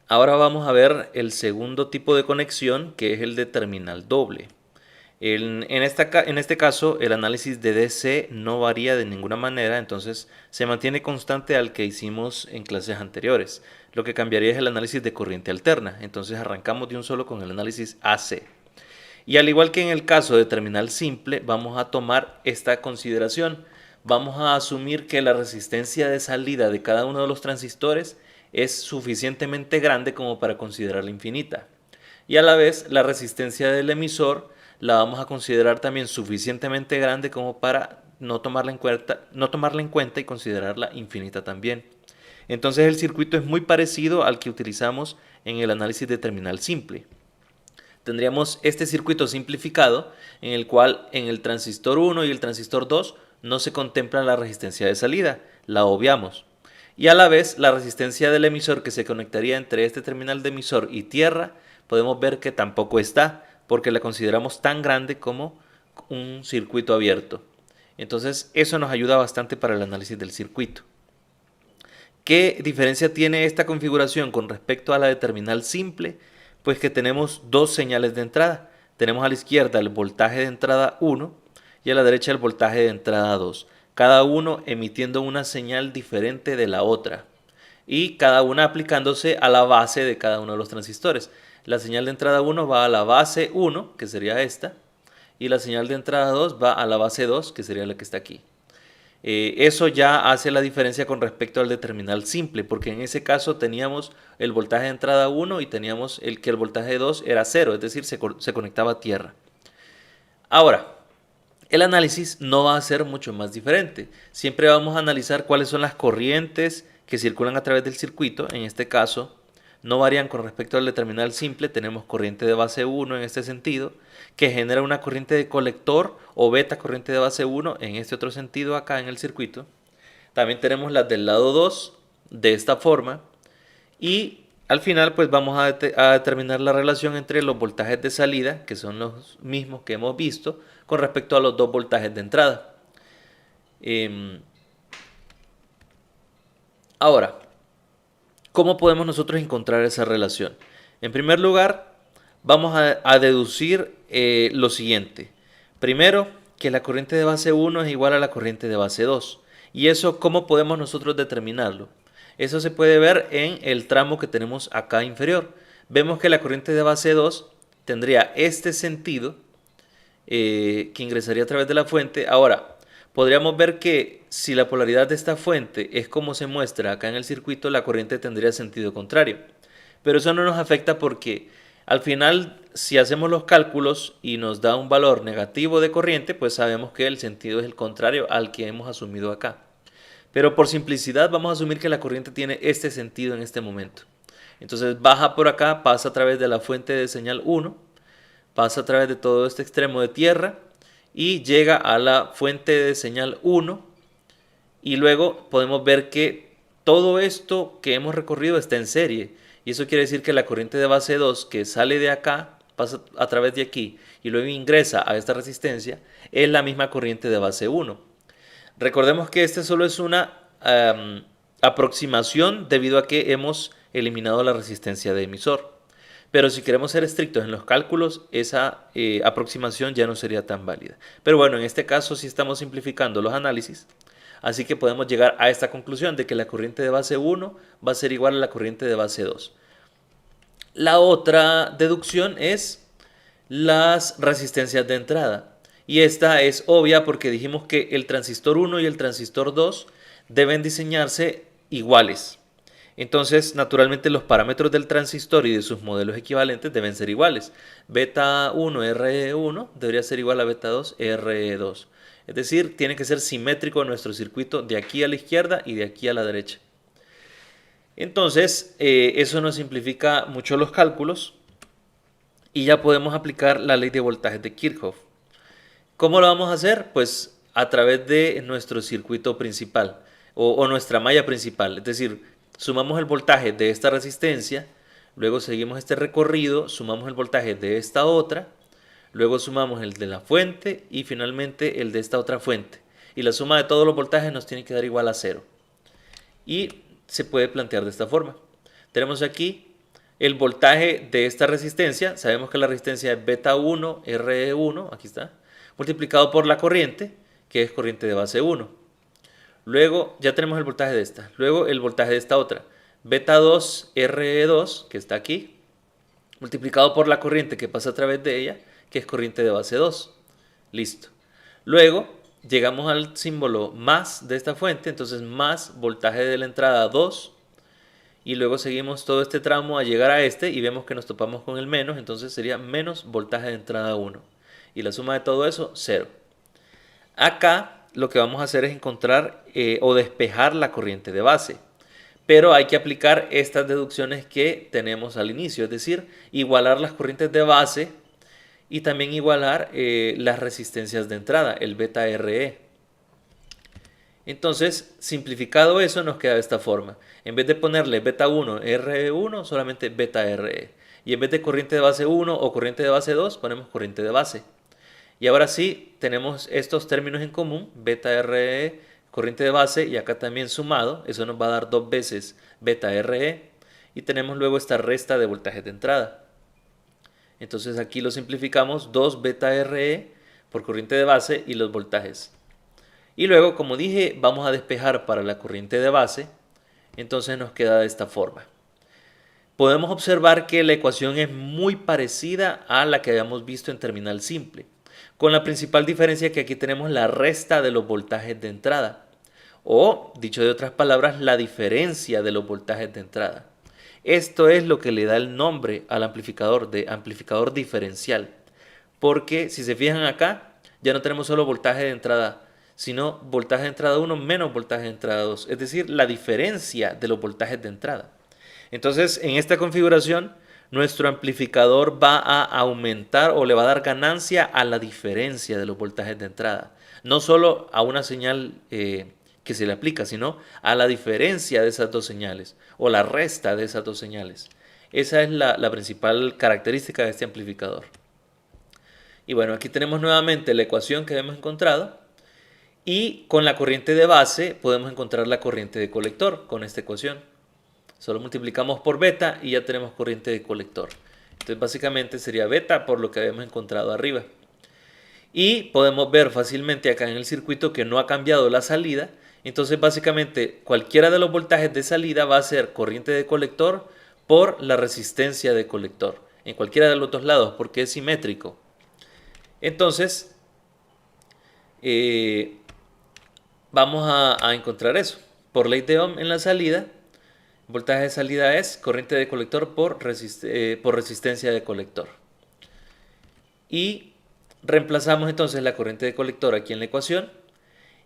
Ahora vamos a ver el segundo tipo de conexión, que es el de terminal doble. En este caso, el análisis de DC no varía de ninguna manera, entonces se mantiene constante al que hicimos en clases anteriores. Lo que cambiaría es el análisis de corriente alterna, entonces arrancamos de un solo con el análisis AC. Y al igual que en el caso de terminal simple, vamos a tomar esta consideración. Vamos a asumir que la resistencia de salida de cada uno de los transistores es suficientemente grande como para considerarla infinita. Y a la vez, la resistencia del emisor la vamos a considerar también suficientemente grande como para no tomarla en cuenta y considerarla infinita también. Entonces el circuito es muy parecido al que utilizamos en el análisis de terminal simple. Tendríamos este circuito simplificado en el cual en el transistor 1 y el transistor 2 no se contempla la resistencia de salida, la obviamos. Y a la vez la resistencia del emisor que se conectaría entre este terminal de emisor y tierra, podemos ver que tampoco está, porque la consideramos tan grande como un circuito abierto. Entonces eso nos ayuda bastante para el análisis del circuito. ¿Qué diferencia tiene esta configuración con respecto a la de terminal simple? Pues que tenemos dos señales de entrada. Tenemos a la izquierda el voltaje de entrada 1 y a la derecha el voltaje de entrada 2. Cada uno emitiendo una señal diferente de la otra y cada una aplicándose a la base de cada uno de los transistores. La señal de entrada 1 va a la base 1, que sería esta, y la señal de entrada 2 va a la base 2, que sería la que está aquí. Eso ya hace la diferencia con respecto al de terminal simple, porque en ese caso teníamos el voltaje de entrada 1 y teníamos el voltaje 2 era 0, es decir, se conectaba a tierra. Ahora, el análisis no va a ser mucho más diferente. Siempre vamos a analizar cuáles son las corrientes que circulan a través del circuito. En este caso, no varían con respecto al de terminal simple. Tenemos corriente de base 1 en este sentido, que genera una corriente de colector o beta corriente de base 1 en este otro sentido acá en el circuito. También tenemos las del lado 2 de esta forma. Y al final pues vamos a determinar la relación entre los voltajes de salida, que son los mismos que hemos visto, con respecto a los dos voltajes de entrada. Ahora, ¿cómo podemos nosotros encontrar esa relación? En primer lugar, vamos a deducir lo siguiente. Primero, que la corriente de base 1 es igual a la corriente de base 2. ¿Y eso cómo podemos nosotros determinarlo? Eso se puede ver en el tramo que tenemos acá inferior. Vemos que la corriente de base 2 tendría este sentido que ingresaría a través de la fuente. Ahora, podríamos ver que si la polaridad de esta fuente es como se muestra acá en el circuito, la corriente tendría sentido contrario. Pero eso no nos afecta porque al final, si hacemos los cálculos y nos da un valor negativo de corriente, pues sabemos que el sentido es el contrario al que hemos asumido acá. Pero por simplicidad vamos a asumir que la corriente tiene este sentido en este momento. Entonces baja por acá, pasa a través de la fuente de señal 1, pasa a través de todo este extremo de tierra y llega a la fuente de señal 1 y luego podemos ver que todo esto que hemos recorrido está en serie y eso quiere decir que la corriente de base 2 que sale de acá, pasa a través de aquí y luego ingresa a esta resistencia es la misma corriente de base 1. Recordemos que este solo es una aproximación debido a que hemos eliminado la resistencia de emisor. Pero si queremos ser estrictos en los cálculos, esa aproximación ya no sería tan válida. Pero bueno, en este caso sí estamos simplificando los análisis. Así que podemos llegar a esta conclusión de que la corriente de base 1 va a ser igual a la corriente de base 2. La otra deducción es las resistencias de entrada. Y esta es obvia porque dijimos que el transistor 1 y el transistor 2 deben diseñarse iguales. Entonces, naturalmente los parámetros del transistor y de sus modelos equivalentes deben ser iguales. Beta 1 RE1 debería ser igual a beta 2 RE2. Es decir, tiene que ser simétrico nuestro circuito de aquí a la izquierda y de aquí a la derecha. Entonces, eso nos simplifica mucho los cálculos y ya podemos aplicar la ley de voltajes de Kirchhoff. ¿Cómo lo vamos a hacer? Pues a través de nuestro circuito principal o nuestra malla principal. Es decir, sumamos el voltaje de esta resistencia, luego seguimos este recorrido, sumamos el voltaje de esta otra, luego sumamos el de la fuente y finalmente el de esta otra fuente. Y la suma de todos los voltajes nos tiene que dar igual a 0. Y se puede plantear de esta forma. Tenemos aquí el voltaje de esta resistencia, sabemos que la resistencia es beta 1 RE1, aquí está, multiplicado por la corriente, que es corriente de base 1. Luego ya tenemos el voltaje de esta, luego el voltaje de esta otra, beta 2 RE2, que está aquí, multiplicado por la corriente que pasa a través de ella, que es corriente de base 2. Listo. Luego llegamos al símbolo más de esta fuente, entonces más voltaje de la entrada 2, y luego seguimos todo este tramo a llegar a este y vemos que nos topamos con el menos, entonces sería menos voltaje de entrada 1. Y la suma de todo eso, 0. Acá lo que vamos a hacer es encontrar o despejar la corriente de base. Pero hay que aplicar estas deducciones que tenemos al inicio, es decir, igualar las corrientes de base y también igualar las resistencias de entrada, el beta RE. Entonces, simplificado eso, nos queda de esta forma. En vez de ponerle beta 1 RE1, solamente beta RE. Y en vez de corriente de base 1 o corriente de base 2, ponemos corriente de base. Y ahora sí, tenemos estos términos en común, beta RE, corriente de base, y acá también sumado, eso nos va a dar 2 veces beta RE, y tenemos luego esta resta de voltaje de entrada. Entonces aquí lo simplificamos, 2 beta RE por corriente de base y los voltajes. Y luego, como dije, vamos a despejar para la corriente de base, entonces nos queda de esta forma. Podemos observar que la ecuación es muy parecida a la que habíamos visto en terminal simple, con la principal diferencia que aquí tenemos la resta de los voltajes de entrada, o, dicho de otras palabras, la diferencia de los voltajes de entrada. Esto es lo que le da el nombre al amplificador de amplificador diferencial, porque si se fijan acá, ya no tenemos solo voltaje de entrada, sino voltaje de entrada 1 menos voltaje de entrada 2, es decir, la diferencia de los voltajes de entrada. Entonces, en esta configuración, nuestro amplificador va a aumentar o le va a dar ganancia a la diferencia de los voltajes de entrada. No solo a una señal que se le aplica, sino a la diferencia de esas dos señales o la resta de esas dos señales. Esa es la principal característica de este amplificador. Y bueno, aquí tenemos nuevamente la ecuación que hemos encontrado. Y con la corriente de base podemos encontrar la corriente de colector con esta ecuación. Solo multiplicamos por beta y ya tenemos corriente de colector. Entonces básicamente sería beta por lo que habíamos encontrado arriba. Y podemos ver fácilmente acá en el circuito que no ha cambiado la salida. Entonces básicamente cualquiera de los voltajes de salida va a ser corriente de colector por la resistencia de colector. En cualquiera de los dos lados porque es simétrico. Entonces vamos a encontrar eso. Por ley de Ohm en la salida, voltaje de salida es corriente de colector por resistencia de colector. Y reemplazamos entonces la corriente de colector aquí en la ecuación.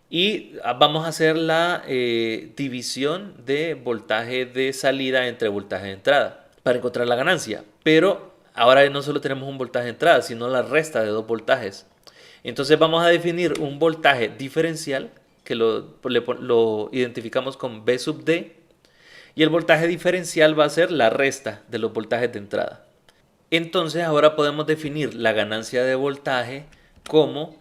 Y vamos a hacer la división de voltaje de salida entre voltaje de entrada para encontrar la ganancia. Pero ahora no solo tenemos un voltaje de entrada, sino la resta de dos voltajes. Entonces vamos a definir un voltaje diferencial que lo identificamos con B sub D, y el voltaje diferencial va a ser la resta de los voltajes de entrada. Entonces ahora podemos definir la ganancia de voltaje como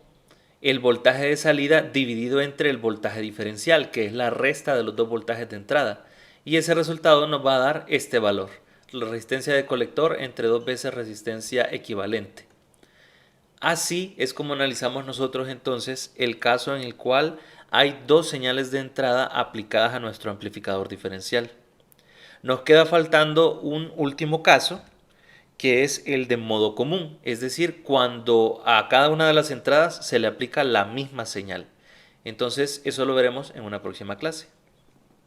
el voltaje de salida dividido entre el voltaje diferencial, que es la resta de los dos voltajes de entrada, y ese resultado nos va a dar este valor, la resistencia de colector entre dos veces resistencia equivalente. Así es como analizamos nosotros entonces el caso en el cual hay dos señales de entrada aplicadas a nuestro amplificador diferencial. Nos queda faltando un último caso, que es el de modo común, es decir, cuando a cada una de las entradas se le aplica la misma señal. Entonces eso lo veremos en una próxima clase.